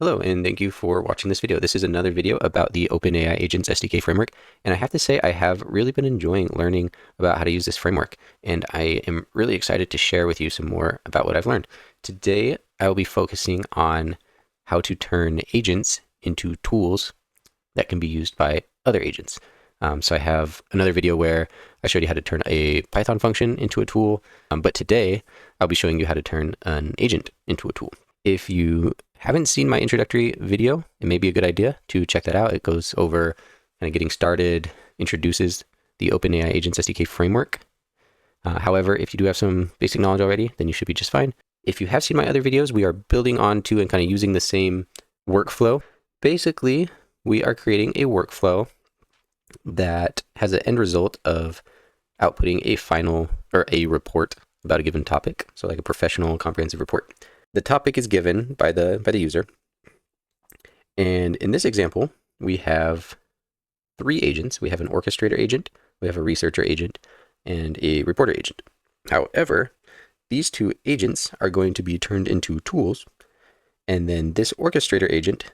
Hello, and thank you for watching this video. This is another video about the OpenAI Agents SDK framework, and I have to say I have really been enjoying learning about how to use this framework, and I am really excited to share with you some more about what I've learned. Today, I will be focusing on how to turn agents into tools that can be used by other agents. So I have another video where I showed you how to turn a Python function into a tool, but today I'll be showing you how to turn an agent into a tool. If you haven't seen my introductory video, it may be a good idea to check that out. It goes over kind of getting started, introduces the OpenAI Agents SDK framework. However, if you do have some basic knowledge already, then you should be just fine. If you have seen my other videos, we are building onto and kind of using the same workflow. Basically, we are creating a workflow that has an end result of outputting a final or a report about a given topic. So like a professional comprehensive report. The topic is given by the user. And in this example, we have three agents. We have an orchestrator agent, we have a researcher agent, and a reporter agent. However, these two agents are going to be turned into tools. And then this orchestrator agent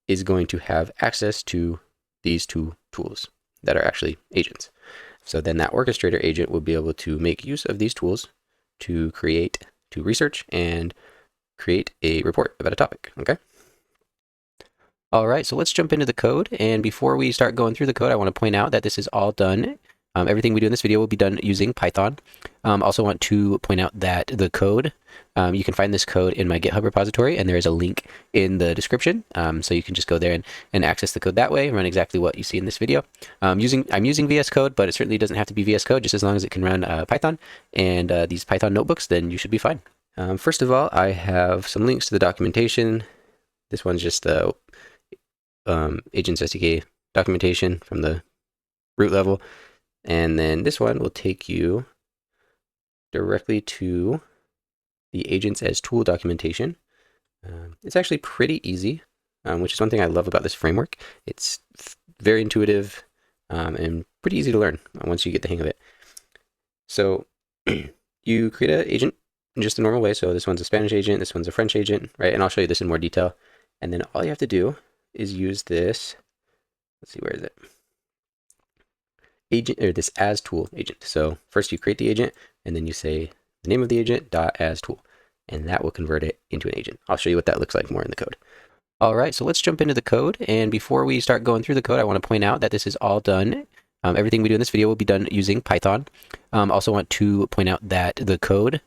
is going to have access to these two tools that are actually agents. So then that orchestrator agent will be able to make use of these tools to research and create a report about a topic, okay? All right, so let's jump into the code. And before we start going through the code, I want to point out that this is all done. Everything we do in this video will be done using Python. Also want to point out that the code, you can find this code in my GitHub repository, and there is a link in the description. So you can just go there and access the code that way, run exactly what you see in this video. I'm using VS Code, but it certainly doesn't have to be VS Code, just as long as it can run Python and these Python notebooks, then you should be fine. First of all, I have some links to the documentation. This one's just the Agents SDK documentation from the root level. And then this one will take you directly to the Agents as Tool documentation. It's actually pretty easy, which is one thing I love about this framework. It's very intuitive and pretty easy to learn once you get the hang of it. So you create an agent in just a normal way. So this one's a Spanish agent, this one's a French agent, right? And I'll show you this in more detail. And then all you have to do is use this, let's see, where is it? Agent, or this as tool agent. So first you create the agent, and then you say the name of the agent dot as tool, and that will convert it into an agent. I'll show you what that looks like more in the code. All right, so let's jump into the code. And before we start going through the code, I want to point out that this is all done. Everything we do in this video will be done using Python. Also want to point out that the code,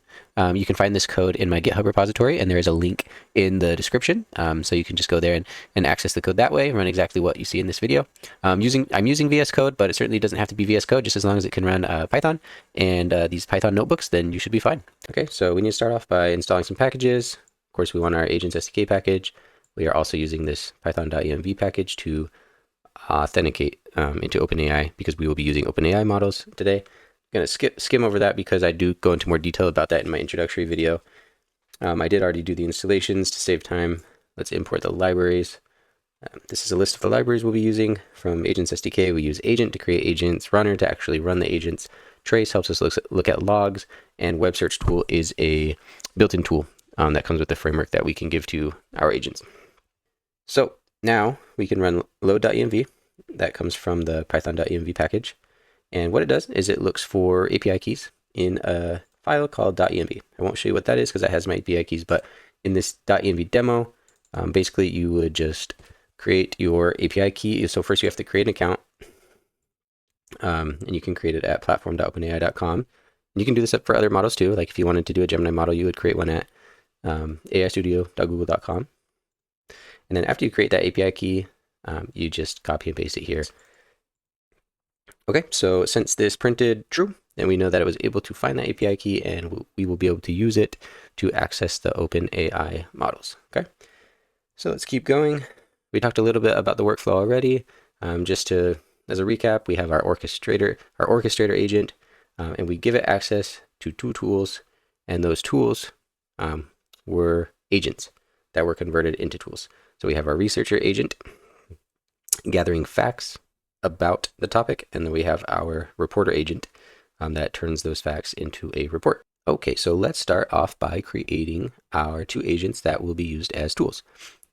you can find this code in my GitHub repository, and there is a link in the description. So you can just go there and access the code that way, run exactly what you see in this video. I'm using VS Code, but it certainly doesn't have to be VS Code, just as long as it can run Python and these Python notebooks, then you should be fine. Okay, so we need to start off by installing some packages. Of course, we want our Agents SDK package. We are also using this python.env package to authenticate into OpenAI, because we will be using OpenAI models today. I'm going to skim over that because I do go into more detail about that in my introductory video. I did already do the installations to save time. Let's import the libraries. This is a list of the libraries we'll be using. From Agents SDK, we use Agent to create agents, Runner to actually run the agents, Trace helps us look at logs, and Web Search Tool is a built-in tool that comes with the framework that we can give to our agents. So now we can run load.env. That comes from the python.env package. And what it does is it looks for API keys in a file called .env. I won't show you what that is because that has my API keys, but in this .env demo, basically you would just create your API key. So first you have to create an account, and you can create it at platform.openai.com. You can do this up for other models too. Like if you wanted to do a Gemini model, you would create one at aistudio.google.com. And then after you create that API key, you just copy and paste it here. Okay, so since this printed true, then we know that it was able to find that API key, and we will be able to use it to access the OpenAI models. Okay, so let's keep going. We talked a little bit about the workflow already. As a recap, we have our orchestrator agent, and we give it access to two tools, and those tools were agents that were converted into tools. So we have our researcher agent gathering facts about the topic, and then we have our reporter agent that turns those facts into a report. Okay, so let's start off by creating our two agents that will be used as tools.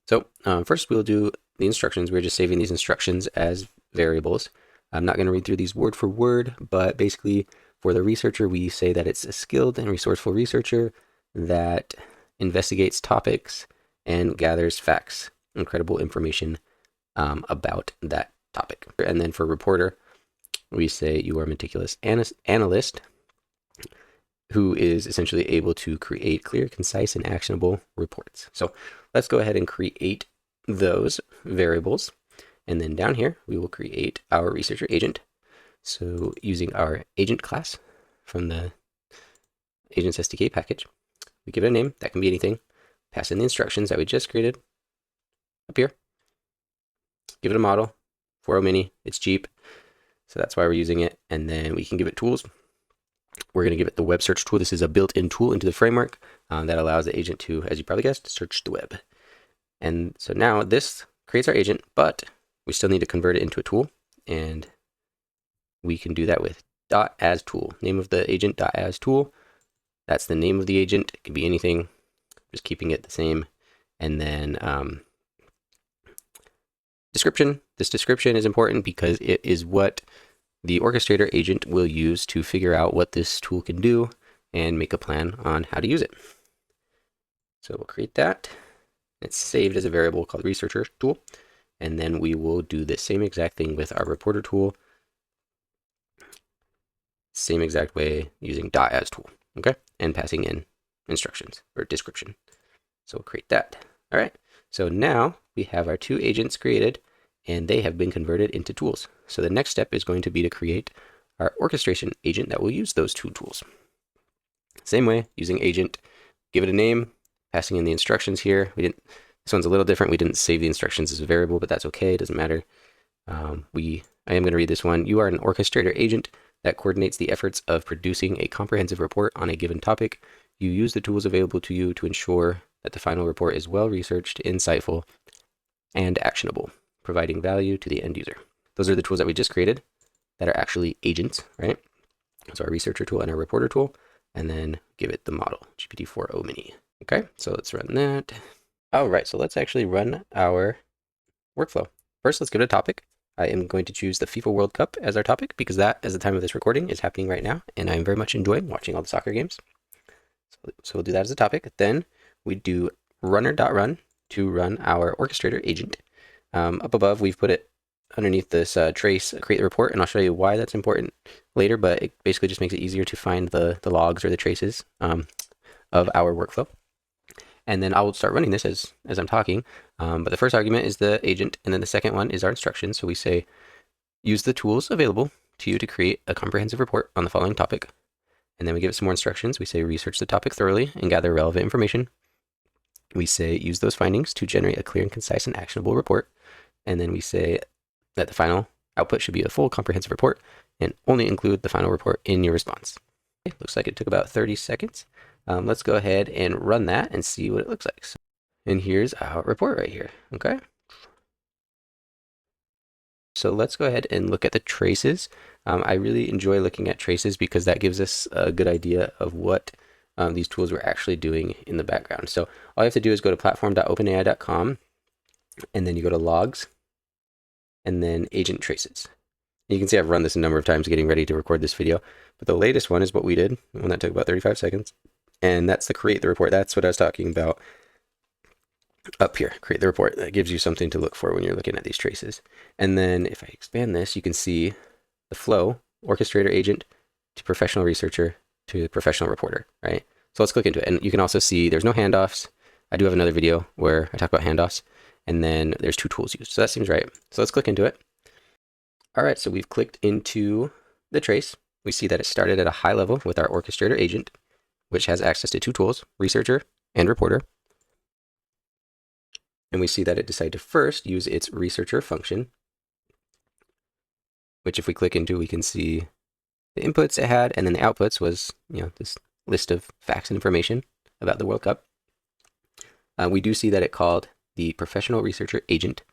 So first we'll do the instructions. We're just saving these instructions as variables. I'm not going to read through these word for word, but basically for the researcher, we say that it's a skilled and resourceful researcher that investigates topics and gathers facts and credible information about that topic. And then for reporter, we say you are a meticulous analyst who is essentially able to create clear, concise, and actionable reports. So let's go ahead and create those variables. And then down here, we will create our researcher agent. So using our agent class from the Agents SDK package, we give it a name. That can be anything. Pass in the instructions that we just created up here. Give it a model, 4.0 mini. It's cheap, so that's why we're using it. And then we can give it tools. We're going to give it the web search tool. This is a built-in tool into the framework that allows the agent to, as you probably guessed, search the web. And so now this creates our agent, but we still need to convert it into a tool. And we can do that with .as tool. Name of the agent, .as tool. That's the name of the agent. It can be anything, just keeping it the same. And then description. This description is important because it is what the orchestrator agent will use to figure out what this tool can do and make a plan on how to use it. So we'll create that. It's saved as a variable called researcher tool. And then we will do the same exact thing with our reporter tool. Same exact way using .as tool, okay? And passing in instructions or description. So we'll create that. All right. So now we have our two agents created and they have been converted into tools. So the next step is going to be to create our orchestration agent that will use those two tools. Same way, using agent, give it a name, passing in the instructions here. This one's a little different. We didn't save the instructions as a variable, but that's okay. It doesn't matter. I am going to read this one. You are an orchestrator agent that coordinates the efforts of producing a comprehensive report on a given topic. You use the tools available to you to ensure that the final report is well-researched, insightful, and actionable, providing value to the end user. Those are the tools that we just created that are actually agents, right? So our researcher tool and our reporter tool, and then give it the model, GPT-4o mini. Okay, so let's run that. All right, so let's actually run our workflow. First, let's give it a topic. I am going to choose the FIFA World Cup as our topic because that, as the time of this recording, is happening right now, and I'm very much enjoying watching all the soccer games. So we'll do that as a topic. Then we do runner.run to run our orchestrator agent. Up above, we've put it underneath this trace, create the report, and I'll show you why that's important later, but it basically just makes it easier to find the logs or the traces of our workflow. And then I will start running this as I'm talking. But the first argument is the agent, and then the second one is our instructions. So we say, use the tools available to you to create a comprehensive report on the following topic. And then we give it some more instructions. We say, research the topic thoroughly and gather relevant information. We say, use those findings to generate a clear and concise and actionable report. And then we say that the final output should be a full comprehensive report and only include the final report in your response. Okay, looks like it took about 30 seconds. Let's go ahead and run that and see what it looks like. And here's our report right here, okay? So let's go ahead and look at the traces. I really enjoy looking at traces because that gives us a good idea of what these tools were actually doing in the background. So all you have to do is go to platform.openai.com, and then you go to logs, and then agent traces. You can see I've run this a number of times getting ready to record this video, but the latest one is what we did, one that took about 35 seconds. And that's the create the report. That's what I was talking about up here. Create the report. That gives you something to look for when you're looking at these traces. And then if I expand this, you can see the flow, orchestrator agent to professional researcher to professional reporter, right? So let's click into it. And you can also see there's no handoffs. I do have another video where I talk about handoffs. And then there's two tools used. So that seems right. So let's click into it. All right, so we've clicked into the trace. We see that it started at a high level with our orchestrator agent, which has access to two tools, researcher and reporter. And we see that it decided to first use its researcher function, which if we click into, we can see the inputs it had, and then the outputs was, this list of facts and information about the World Cup. We do see that it called the professional researcher agent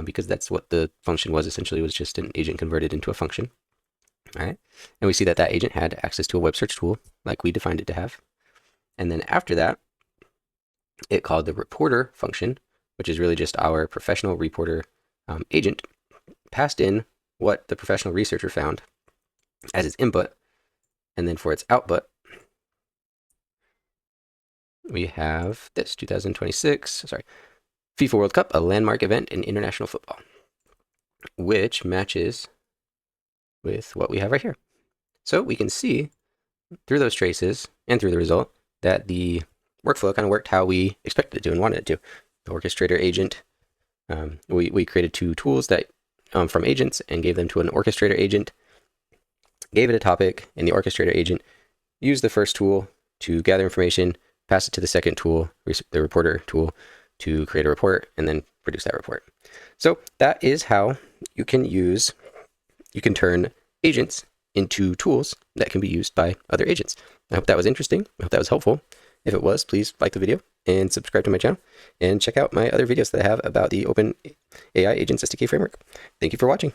because that's what the function was. Essentially, it was just an agent converted into a function. All right. And we see that that agent had access to a web search tool like we defined it to have. And then after that, it called the reporter function, which is really just our professional reporter agent, passed in what the professional researcher found as its input, and then for its output, we have this 2026, FIFA World Cup, a landmark event in international football, which matches with what we have right here. So we can see through those traces and through the result that the workflow kind of worked how we expected it to and wanted it to. The orchestrator agent, we created two tools that from agents and gave them to an orchestrator agent, gave it a topic, and the orchestrator agent used the first tool to gather information, pass it to the second tool, the reporter tool, to create a report and then produce that report. So that is how you can turn agents into tools that can be used by other agents. I hope that was interesting. I hope that was helpful. If it was, please like the video and subscribe to my channel and check out my other videos that I have about the OpenAI Agents SDK framework. Thank you for watching.